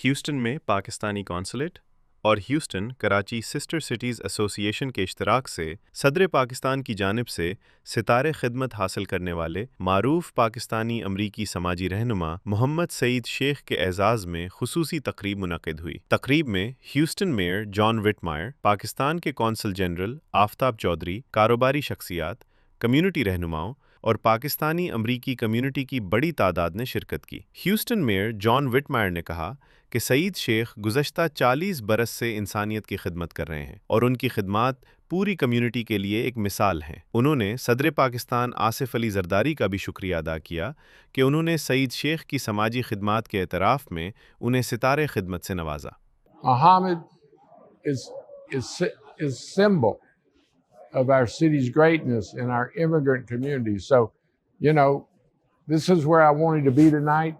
Houston में Pakistani consulate और Houston Karachi sister cities association के इश्तराक से सदर पाकिस्तान की जानिब से सितारे खिदमत हासिल करने वाले मारूफ पाकिस्तानी अमरीकी समाजी रहनुमा मोहम्मद सईद शेख के एजाज़ में खुसूसी तकरीब मुनक़िद हुई। तकरीब में ह्यूस्टन मेयर जॉन विटमायर, पाकिस्तान के कौंसल जनरल आफ्ताब चौधरी, कारोबारी शख्सियात, कम्यूनिटी रहनुमाओं और पाकिस्तानी अमरीकी कम्यूनिटी की बड़ी तादाद ने शिरकत की। ह्यूस्टन मेयर जॉन विटमायर ने कहा कि सईद शेख गुज़श्ता 40 बरस से इंसानियत की खिदमत कर रहे हैं और उनकी खिदमात पूरी कम्यूनिटी के लिए एक मिसाल हैं। उन्होंने सदर पाकिस्तान आसिफ अली जरदारी का भी शुक्रिया अदा किया कि उन्होंने सईद शेख की समाजी खिदमात के एतराफ़ में उन्हें सितारे खिदमत से नवाजा। Muhammad is symbol of our city's greatness and our immigrant community. So, this is where I wanted to be tonight.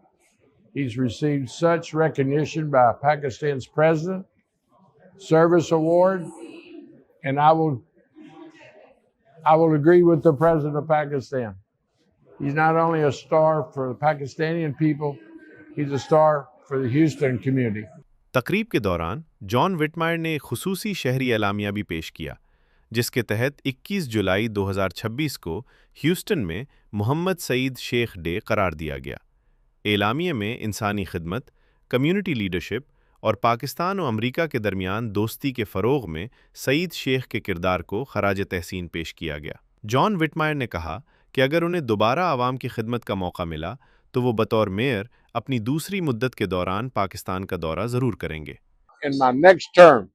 He's received such recognition by Pakistan's president, service award, and I will agree with the president of Pakistan. He's not only a star for the Pakistani people, he's a star for the Houston community. तकरीब के दौरान John विटमायर ने खुसूसी शहरी एलामिया भी पेश किया, जिसके तहत 21 जुलाई 2026 को ह्यूस्टन में मोहम्मद सईद शेख डे करार दिया गया। एलामिया में इंसानी खिदमत, कम्यूनिटी लीडरशिप और पाकिस्तान और अमरीका के दरमियान दोस्ती के फ़रोग़ में सईद शेख के किरदार को खराज तहसीन पेश किया गया। जॉन विटमायर ने कहा कि अगर उन्हें दोबारा आवाम की खिदमत का मौका मिला तो वो बतौर मेयर अपनी दूसरी मुद्दत के दौरान पाकिस्तान का दौरा ज़रूर करेंगे। In my next term,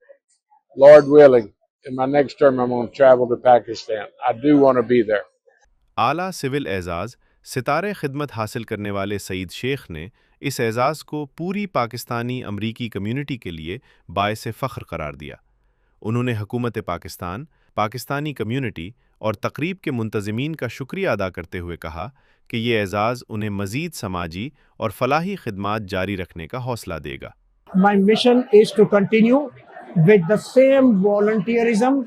Lord willing, in my next term I'm going to travel to Pakistan. I do want to be there. आला सिविल एजाज़ सितारे खिदमत हासिल करने वाले सईद शेख ने इस एजाज़ को पूरी पाकिस्तानी अमरीकी कम्यूनिटी के लिए बायसे फ़ख्र करार दिया। उन्होंने हुकूमत पाकिस्तान, पाकिस्तानी कम्यूनिटी और तकरीब के मुंतज़मीन का शुक्रिया अदा करते हुए कहा कि ये एजाज़ उन्हें मज़ीद समाजी और फलाही खिदमात जारी रखने का हौसला देगा। My mission is to continue with the same volunteerism,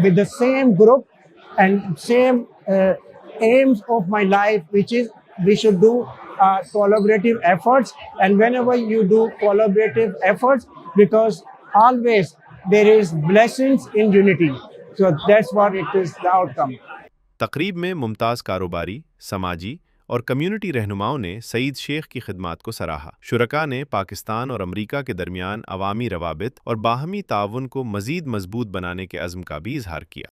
with the same group and same aims of my life, which is we should do collaborative efforts. And whenever you do collaborative efforts, because always there is blessings in unity. So that's what it is, the outcome. तकरीब में मुमताज़ कारोबारी, समाजी और community रहनुमाओं ने सईद शेख की खिदमात को सराहा। शुरका ने पाकिस्तान और अमरीका के दरमियान अवामी रवाबित और बाहमी ताउन को मज़ीद मजबूत बनाने के अज़्म का भी इजहार किया।